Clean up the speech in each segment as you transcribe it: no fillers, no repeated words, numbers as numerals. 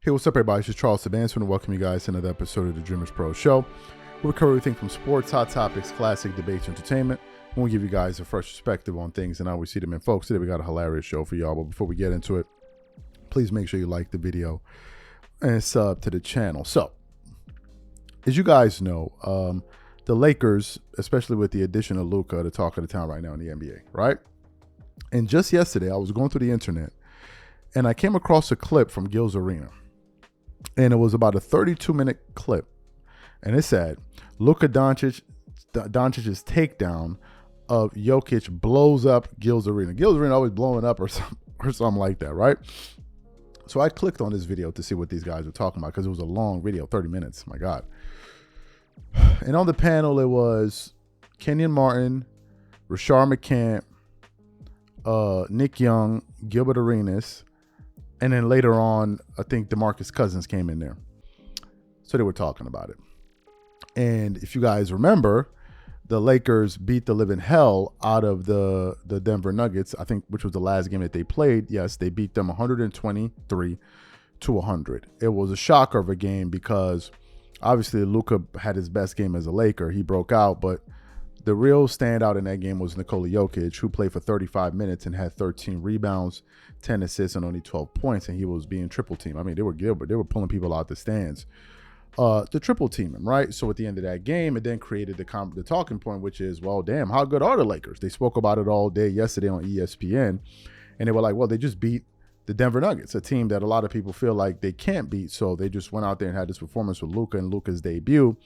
Hey, what's up, everybody? This is Charles Sabanson, and welcome you guys to another episode of the Dreamers Pro Show. We cover everything from sports, hot topics, classic debates, entertainment, and we give you guys a fresh perspective on things and how we see them. And folks, today we got a hilarious show for y'all. But before we get into it, please make sure you like the video and sub to the channel. So, as you guys know, the Lakers, especially with the addition of Luka, are the talk of the town right now in the NBA, right? And just yesterday, I was going through the internet, and I came across a clip from Gills Arena. And it was about a 32-minute clip. And it said, Luka Doncic's takedown of Jokic blows up Gills Arena. Gills Arena always blowing up or something like that, right? So I clicked on this video to see what these guys were talking about because it was a long video, 30 minutes. My God. And on the panel, it was Kenyon Martin, Rashard McCants, Nick Young, Gilbert Arenas, and then later on, I think DeMarcus Cousins came in there. So they were talking about it. And if you guys remember, the Lakers beat the living hell out of the Denver Nuggets, I think, which was the last game that they played. Yes, they beat them 123-100. It was a shocker of a game because obviously Luka had his best game as a Laker. He broke out, but the real standout in that game was Nikola Jokic, who played for 35 minutes and had 13 rebounds, 10 assists, and only 12 points, and he was being triple teamed. I mean, they were good, but they were pulling people out the stands. The triple team him, right? So at the end of that game, it then created the talking point, which is, well, damn, how good are the Lakers? They spoke about it all day yesterday on ESPN, and they were like, well, they just beat the Denver Nuggets, a team that a lot of people feel like they can't beat. So they just went out there and had this performance with Luka and Luka's debut,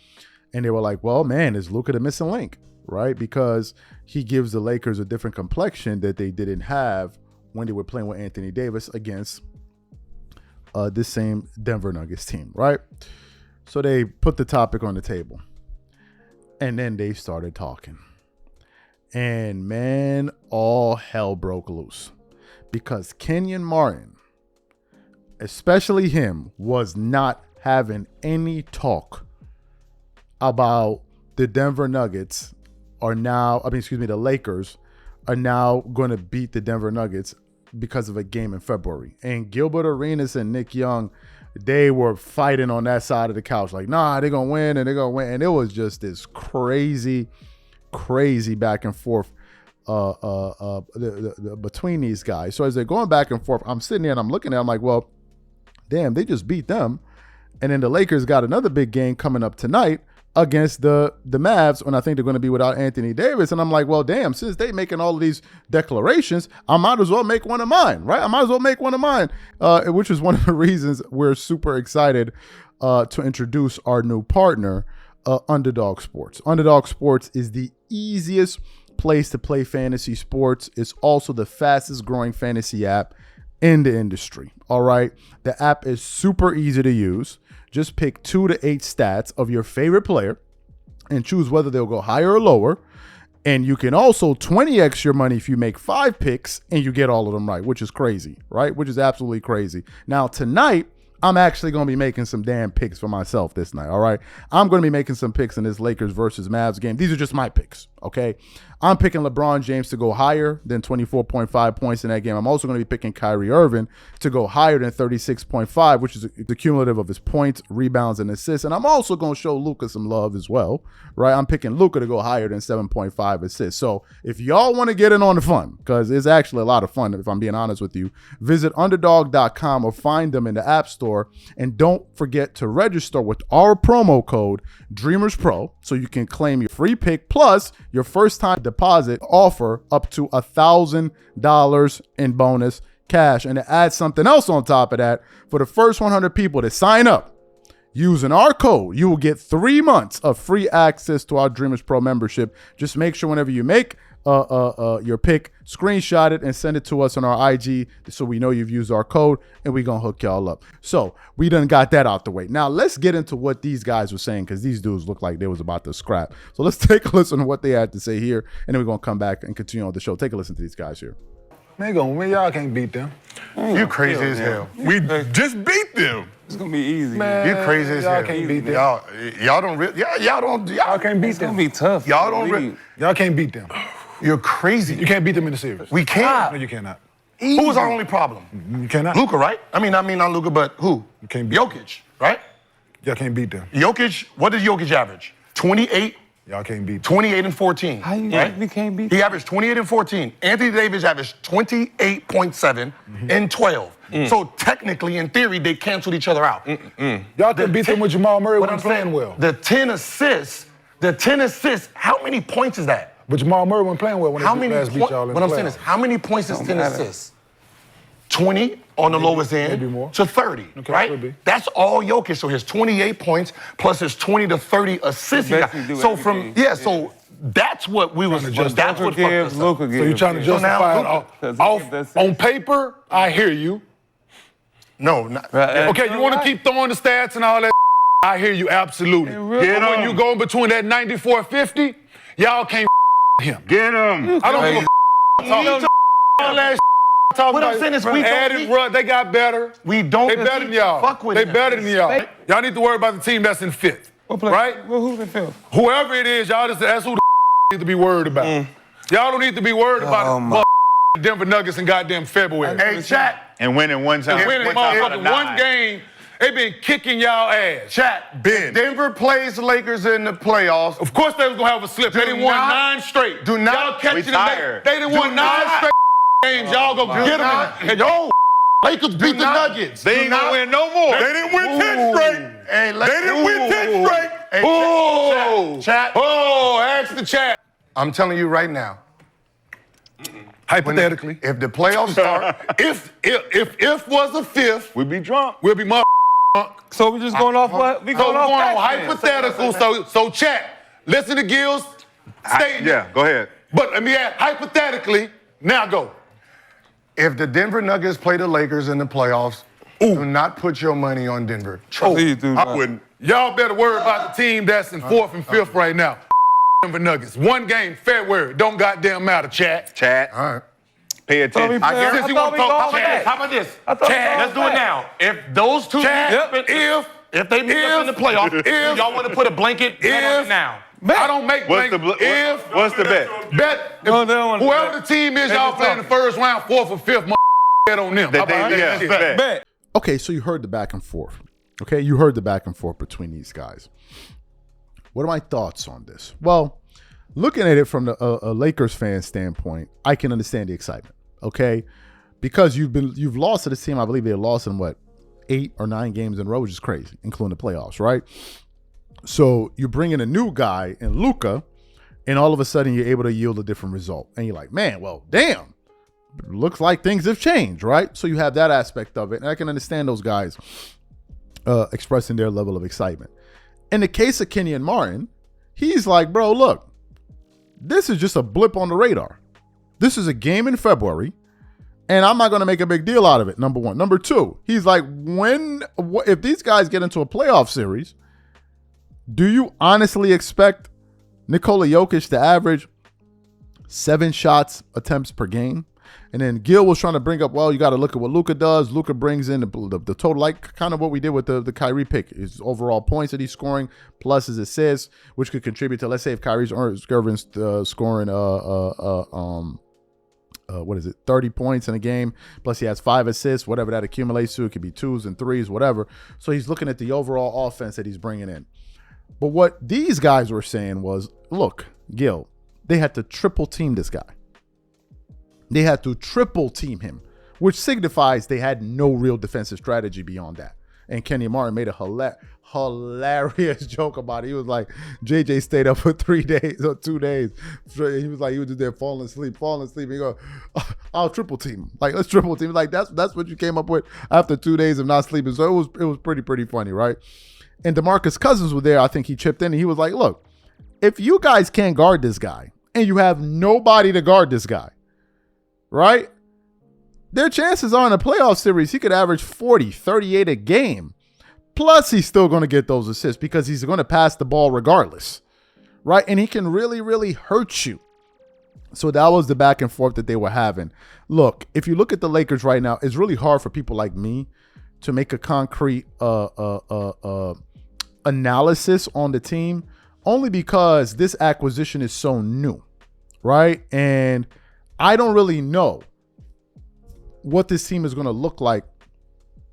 and they were like, well, man, is Luka the missing link? Right? Because he gives the Lakers a different complexion that they didn't have when they were playing with Anthony Davis against this same Denver Nuggets team, right? So they put the topic on the table. And then they started talking. And man, all hell broke loose. Because Kenyon Martin, especially him, was not having any talk about the Denver Nuggets the Lakers are now going to beat the Denver Nuggets because of a game in February. And Gilbert Arenas and Nick Young, they were fighting on that side of the couch. Like, nah, they're going to win and they're going to win. And it was just this crazy back and forth between these guys. So as they're going back and forth, I'm sitting there and I'm looking at it, I'm like, well, damn, they just beat them. And then the Lakers got another big game coming up tonight against the Mavs, when I think they're going to be without Anthony Davis. And I'm like, well, damn, since they making all of these declarations, I might as well make one of mine, right? I might as well make one of mine, which is one of the reasons we're super excited to introduce our new partner, Underdog Sports. Underdog Sports is the easiest place to play fantasy sports. It's also the fastest growing fantasy app in the industry, all right? The app is super easy to use. Just pick 2 to 8 stats of your favorite player and choose whether they'll go higher or lower. And you can also 20x your money if you make 5 picks and you get all of them right, which is crazy, right? Which is absolutely crazy. Now, tonight, I'm actually going to be making some damn picks for myself this night, all right? I'm going to be making some picks in this Lakers versus Mavs game. These are just my picks, okay? I'm picking LeBron James to go higher than 24.5 points in that game. I'm also going to be picking Kyrie Irving to go higher than 36.5, which is the cumulative of his points, rebounds, and assists. And I'm also going to show Luka some love as well, right? I'm picking Luka to go higher than 7.5 assists. So if y'all want to get in on the fun, because it's actually a lot of fun, if I'm being honest with you, visit underdog.com or find them in the App Store. And don't forget to register with our promo code DreamersPro so you can claim your free pick plus your first time deposit offer up to $1,000 in bonus cash. And to add something else on top of that, for the first 100 people that sign up using our code, you will get 3 months of free access to our Dreamers Pro membership. Just make sure whenever you make your pick, screenshot it and send it to us on our IG so we know you've used our code, and we're going to hook y'all up. So we done got that out the way. Now let's get into what these guys were saying, because these dudes look like they was about to scrap. So let's take a listen to what they had to say here, and then we're going to come back and continue on the show. Take a listen to these guys here. They gonna win. Y'all can't beat them. You crazy as hell. We just beat them. It's gonna be easy. Man, You crazy as hell. Y'all can't beat them. Y'all don't Y'all can't beat It's them. gonna be tough. Y'all don't Y'all can't beat them. You're crazy. You can't beat them in the series. We can't. No, you cannot. Who was our only problem? You cannot. Luka, right? I mean not Luka, but who? You can't beat Jokic, right? Y'all can't beat them. Jokic, what did Jokic average? 28, Y'all can't beat them. 28 and 14. How you right? we can't beat He averaged 28 and 14. Anthony Davis averaged 28.7 and 12. So technically, in theory, they canceled each other out. Y'all can beat them with Jamal Murray What when I'm playing saying, well. the 10 assists, how many points is that? But Jamal Murray when playing well when How they many last beat y'all in What the I'm saying is, playoffs. how many points is 10 matter. assists? 20 on the lowest end maybe more. to 30, Okay, right? could be. That's all Jokic. So his 28 points plus his 20 to 30 assists. he got. basically do So from everything. so that's what we was. just- That's what fucked us up. Luka gives. So you're trying to So now justify Luka- it Cause off that's on paper? I hear you. No, not, Okay, you want to keep throwing the stats and all that? I hear you absolutely. Get But when you go in between that 94-50, y'all can't him. Get him. I don't give a all that talking What I'm about saying is we don't added need- run. They got better. we don't. They better than y'all. Fuck with They him. better than y'all. Y'all need to worry about the team that's in fifth, right? Well, who's in fifth? Whoever it is, that's who the need to be worried about. Y'all don't need to be worried about the Denver Nuggets in goddamn February. Hey, chat. And winning one time. Winning one time out of motherfucking nine. one game, they been kicking y'all ass. Chat. Ben. Denver plays the Lakers in the playoffs. Of course they was gonna have a slip. They didn't won not- 9 straight. do not- Y'all catching We them. tired. They didn't Do won 9 not- straight games. Y'all go get not- them. Yo, Lakers beat the not- Nuggets. They ain't gonna win no more. They didn't win 10 straight. Hey, They didn't win 10 straight. Hey, Oh, chat. Oh, ask the chat. I'm telling you right now. Hypothetically, If the playoffs start, if was a fifth, We be drunk. we'll be drunk. So we just going off what? We So going we're off going on that then. hypothetical. So chat. Listen to Gills' statement. Yeah, go ahead. But let me add hypothetically. Now go. if the Denver Nuggets play the Lakers in the playoffs, do not put your money on Denver. Trust me. Please do I not. wouldn't. Y'all better worry about the team that's in fourth and fifth right now. Denver Nuggets. One game, February. Don't goddamn matter, chat. Chat. All right. Pay attention. I guarantee- Since you thought want we to talk, going back. How about this? I thought Chad, we Let's do going it back. now. If those two Chad, teams, if they meet up in the playoffs, if- y'all want to put a blanket bet on if it now. I don't make What's the blank. what's the bet? Bet No, they don't wanna whoever bet. the team is y'all They play in the first round, fourth or fifth, bet on them. That How about they- that yeah, shit? bet. Bet. Okay, so you heard the back and forth. Okay, you heard the back and forth between these guys. What are my thoughts on this? Well, looking at it from a Lakers fan standpoint, I can understand the excitement. Okay, because you've lost to this team. I believe they lost in 8 or 9 games in a row, which is crazy, including the playoffs, right? So you bring in a new guy in Luka, and all of a sudden you're able to yield a different result, and you're like, man, well, damn. Looks like things have changed, right? So you have that aspect of it, and I can understand those guys expressing their level of excitement. In the case of Kenyon Martin, he's like, bro, look, this is just a blip on the radar. This is a game in February, and I'm not going to make a big deal out of it, number one. Number two, he's like, if these guys get into a playoff series, do you honestly expect Nikola Jokic to average 7 shots attempts per game? And then Gil was trying to bring up, well, you got to look at what Luka does. Luka brings in the total, like kind of what we did with the Kyrie pick, his overall points that he's scoring plus his assists, which could contribute to, let's say, if Kyrie's scoring 30 points in a game, plus he has 5 assists, whatever that accumulates to. It could be 2s and 3s, whatever. So he's looking at the overall offense that he's bringing in. But what these guys were saying was, look, Gil, they had to triple team this guy. They had to triple team him, which signifies they had no real defensive strategy beyond that. And Kenyon Martin made a hilarious joke about it. He was like, JJ stayed up for 3 days or 2 days. He was like, he was just there falling asleep. He go, I'll triple team him. Like, let's triple team. Like, that's what you came up with after 2 days of not sleeping. So it was pretty funny, right? And DeMarcus Cousins was there. I think he chipped in and he was like, look, if you guys can't guard this guy and you have nobody to guard this guy, right? Their chances are in a playoff series, he could average 40, 38 a game. Plus, he's still going to get those assists because he's going to pass the ball regardless, right? And he can really, really hurt you. So that was the back and forth that they were having. Look, if you look at the Lakers right now, it's really hard for people like me to make a concrete analysis on the team, only because this acquisition is so new, right? And I don't really know what this team is going to look like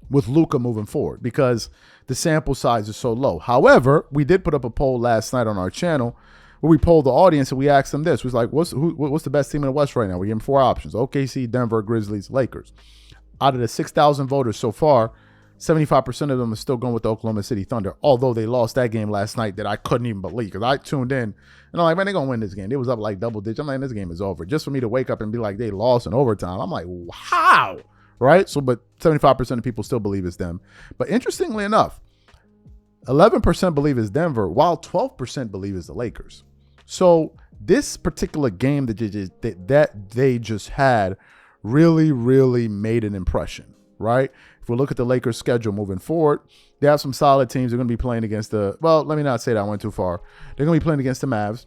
with Luka moving forward because the sample size is so low. However, we did put up a poll last night on our channel where we polled the audience and we asked them this. We was like, what's the best team in the West right now? We gave them 4 options: OKC, Denver, Grizzlies, Lakers. Out of the 6,000 voters so far, 75% of them are still going with the Oklahoma City Thunder, although they lost that game last night that I couldn't even believe because I tuned in and I'm like, man, they're going to win this game. They was up like double digits. I'm like, this game is over. Just for me to wake up and be like, they lost in overtime. I'm like, wow. Right? So, but 75% of people still believe it's them. But interestingly enough, 11% believe it's Denver, while 12% believe it's the Lakers. So this particular game that they just had really, really made an impression, right? If we look at the Lakers' schedule moving forward, they have some solid teams. They're going to be playing against let me not say that I went too far. They're going to be playing against the Mavs,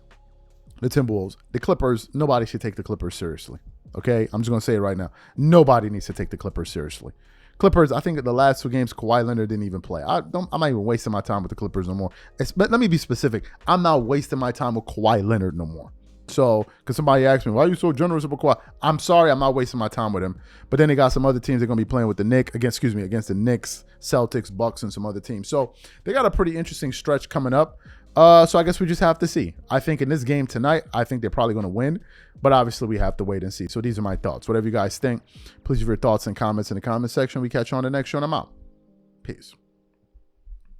the Timberwolves, the Clippers. Nobody should take the Clippers seriously. Okay, I'm just going to say it right now. Nobody needs to take the Clippers seriously. Clippers, I think the last 2 games, Kawhi Leonard didn't even play. I'm not even wasting my time with the Clippers no more. But let me be specific. I'm not wasting my time with Kawhi Leonard no more. So, because somebody asked me, why are you so generous about Kawhi? I'm sorry, I'm not wasting my time with him. But then they got some other teams they're going to be playing with against the Knicks, Celtics, Bucks, and some other teams. So, they got a pretty interesting stretch coming up. So I guess we just have to see. I think in this game tonight, I think they're probably going to win, but obviously we have to wait and see. So these are my thoughts. Whatever you guys think, please leave your thoughts and comments in the comment section. We catch you on the next show and I'm out. Peace.